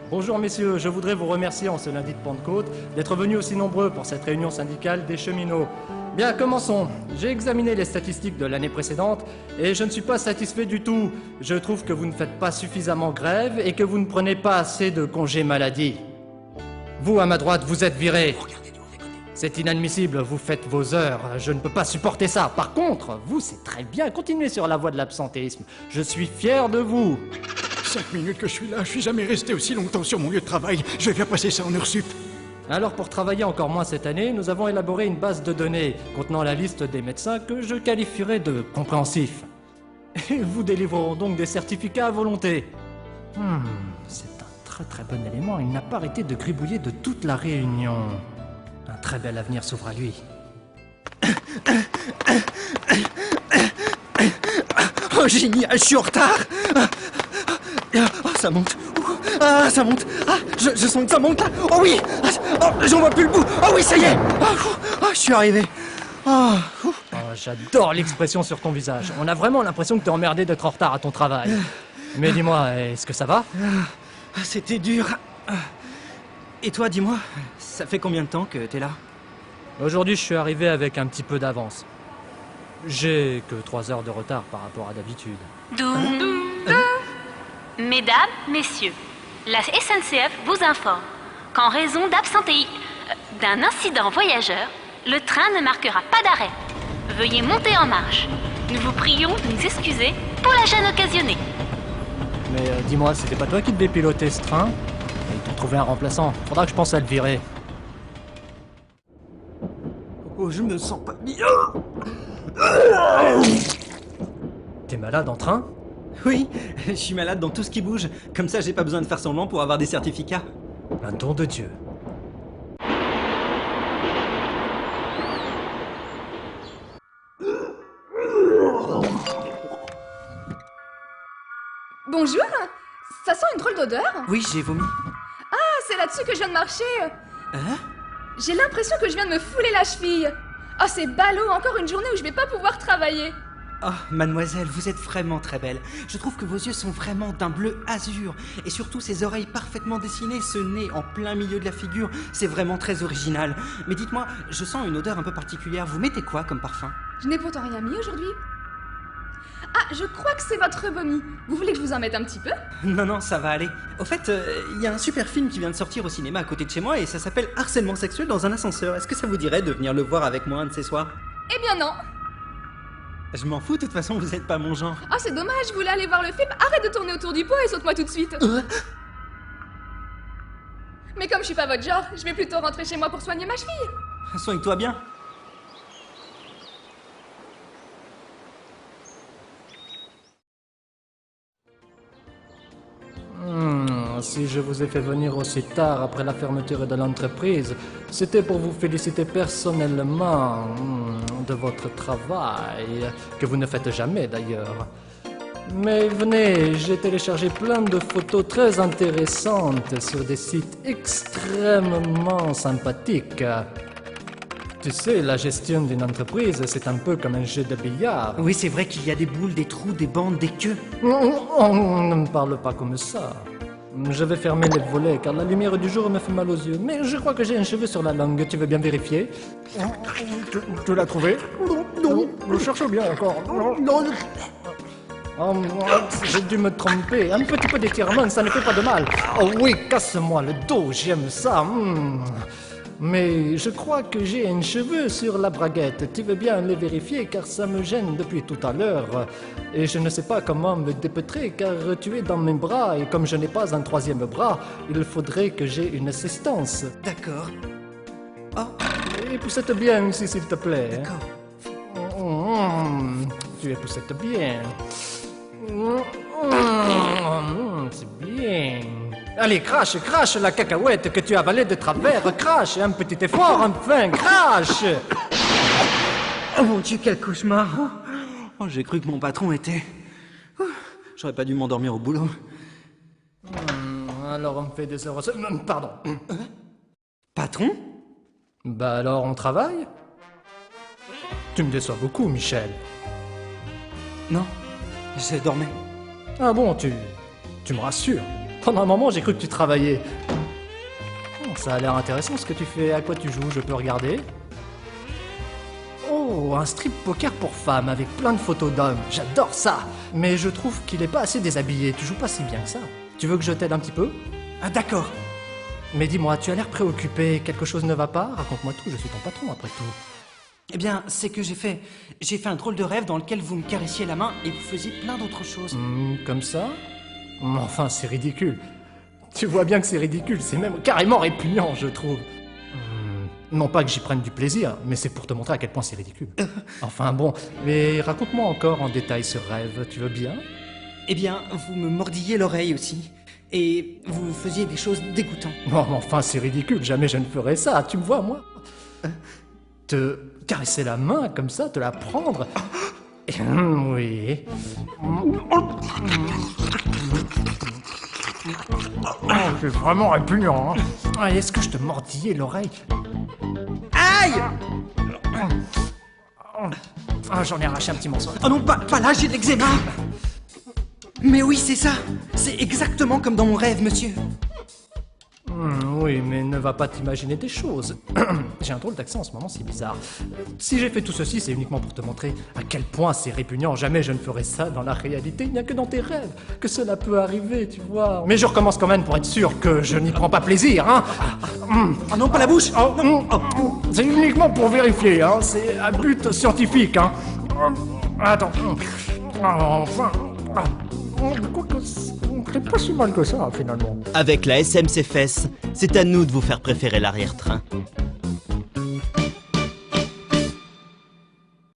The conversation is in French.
Bonjour messieurs, je voudrais vous remercier en ce lundi de Pentecôte d'être venus aussi nombreux pour cette réunion syndicale des cheminots. Bien, commençons. J'ai examiné les statistiques de l'année précédente et je ne suis pas satisfait du tout. Je trouve que vous ne faites pas suffisamment grève et que vous ne prenez pas assez de congés maladie. Vous, à ma droite, vous êtes virés. C'est inadmissible, vous faites vos heures. Je ne peux pas supporter ça. Par contre, vous, c'est très bien. Continuez sur la voie de l'absentéisme. Je suis fier de vous. 5 minutes que je suis là, je suis jamais resté aussi longtemps sur mon lieu de travail. Je vais faire passer ça en heure sup. Alors pour travailler encore moins cette année, nous avons élaboré une base de données contenant la liste des médecins que je qualifierais de compréhensifs. Et vous délivrerons donc des certificats à volonté. C'est un très bon élément, il n'a pas arrêté de gribouiller de toute la réunion. Un très bel avenir s'ouvre à lui. Oh génial, je suis en retard. Oh, ça monte. Ah, ça monte. Ah, je sens que ça monte là. Oh oui. Oh, j'en vois plus le bout. Oh oui, ça y est. Oh, je suis arrivé. Oh, j'adore l'expression sur ton visage. On a vraiment l'impression que t'es emmerdé d'être en retard à ton travail. Mais dis-moi, est-ce que ça va? C'était dur. Et toi, dis-moi, ça fait combien de temps que t'es là? Aujourd'hui, je suis arrivé avec un petit peu d'avance. J'ai que 3 heures de retard par rapport à d'habitude. Mesdames, messieurs, la SNCF vous informe qu'en raison d'un incident voyageur, le train ne marquera pas d'arrêt. Veuillez monter en marche. Nous vous prions de nous excuser pour la gêne occasionnée. Mais dis-moi, c'était pas toi qui devais piloter ce train? Ils t'ont trouvé un remplaçant. Faudra que je pense à le virer. Oh, je me sens pas bien. T'es malade en train? Oui, je suis malade dans tout ce qui bouge. Comme ça, j'ai pas besoin de faire semblant pour avoir des certificats. Un don de Dieu. Bonjour. Ça sent une drôle d'odeur. Oui, j'ai vomi. Ah, c'est là-dessus que je viens de marcher. Hein? J'ai l'impression que je viens de me fouler la cheville. Oh, c'est ballot, encore une journée où je vais pas pouvoir travailler. Oh, mademoiselle, vous êtes vraiment très belle. Je trouve que vos yeux sont vraiment d'un bleu azur. Et surtout, ces oreilles parfaitement dessinées, ce nez en plein milieu de la figure, c'est vraiment très original. Mais dites-moi, je sens une odeur un peu particulière. Vous mettez quoi comme parfum? Je n'ai pourtant rien mis aujourd'hui. Ah, je crois que c'est votre vomi. Vous voulez que je vous en mette un petit peu? Non, ça va aller. Au fait, il y a un super film qui vient de sortir au cinéma à côté de chez moi et ça s'appelle Harcèlement sexuel dans un ascenseur. Est-ce que ça vous dirait de venir le voir avec moi un de ces soirs? Eh bien non. Je m'en fous, de toute façon, vous êtes pas mon genre. Oh, c'est dommage, vous voulez aller voir le film? Arrête de tourner autour du pot et saute-moi tout de suite. Mais comme je suis pas votre genre, je vais plutôt rentrer chez moi pour soigner ma cheville. Soigne-toi bien. Si je vous ai fait venir aussi tard après la fermeture de l'entreprise, c'était pour vous féliciter personnellement de votre travail, que vous ne faites jamais d'ailleurs. Mais venez, j'ai téléchargé plein de photos très intéressantes sur des sites extrêmement sympathiques. Tu sais, la gestion d'une entreprise, c'est un peu comme un jeu de billard. Oui, c'est vrai qu'il y a des boules, des trous, des bandes, des queues. On ne me parle pas comme ça. Je vais fermer les volets car la lumière du jour me fait mal aux yeux. Mais je crois que j'ai un cheveu sur la langue. Tu veux bien vérifier? Tu l'as trouvé? Non, je cherche bien encore. Non. Oh, j'ai dû me tromper. Un petit peu d'étirement, ça ne fait pas de mal. Oh oui, casse-moi le dos, j'aime ça. Mais je crois que j'ai un cheveu sur la braguette. Tu veux bien le vérifier car ça me gêne depuis tout à l'heure. Et je ne sais pas comment me dépêtrer car tu es dans mes bras et comme je n'ai pas un troisième bras, il faudrait que j'ai une assistance. D'accord. Et poussette bien ici s'il te plaît. D'accord. Tu es poussette bien. C'est bien. Allez, crache la cacahuète que tu as avalée de travers. Crache, un petit effort, enfin, crache. Oh mon Dieu, quel cauchemar. Oh, j'ai cru que mon patron était... J'aurais pas dû m'endormir au boulot. Alors on fait des heures... Pardon. Patron? Bah alors on travaille? Tu me déçois beaucoup, Michel. Non, je dormais. Ah bon, tu me rassures. Pendant un moment, j'ai cru que tu travaillais. Ça a l'air intéressant ce que tu fais. À quoi tu joues? Je peux regarder? Oh, un strip poker pour femmes avec plein de photos d'hommes. J'adore ça. Mais je trouve qu'il est pas assez déshabillé. Tu joues pas si bien que ça. Tu veux que je t'aide un petit peu? Ah d'accord. Mais dis-moi, tu as l'air préoccupé. Quelque chose ne va pas? Raconte-moi tout, je suis ton patron après tout. Eh bien, c'est que j'ai fait un drôle de rêve dans lequel vous me carissiez la main et vous faisiez plein d'autres choses. Comme ça? Enfin, c'est ridicule. Tu vois bien que c'est ridicule, c'est même carrément répugnant, je trouve. Non pas que j'y prenne du plaisir, mais c'est pour te montrer à quel point c'est ridicule. Enfin bon, mais raconte-moi encore en détail ce rêve, tu veux bien? Eh bien, vous me mordilliez l'oreille aussi. Et vous faisiez des choses dégoûtantes. Non, mais enfin, c'est ridicule, jamais je ne ferais ça, tu me vois, moi. Te caresser la main comme ça, te la prendre. Oui. Oh, c'est vraiment répugnant, hein. Ah, est-ce que je te mordillais l'oreille? Aïe! Ah, j'en ai arraché un petit morceau. Oh non, pas là, j'ai de l'eczéma. Mais oui, c'est ça. C'est exactement comme dans mon rêve, monsieur. Oui, mais ne va pas t'imaginer des choses. J'ai un drôle d'accent en ce moment, c'est bizarre. Si j'ai fait tout ceci, c'est uniquement pour te montrer à quel point c'est répugnant. Jamais je ne ferai ça dans la réalité. Il n'y a que dans tes rêves que cela peut arriver, tu vois. Mais je recommence quand même pour être sûr que je n'y prends pas plaisir, hein. Ah non, pas la bouche. C'est uniquement pour vérifier, hein. C'est à but scientifique, hein. Attends. Enfin... Quoique, c'est pas si mal que ça, finalement. Avec la SMC Fesses, c'est à nous de vous faire préférer l'arrière-train.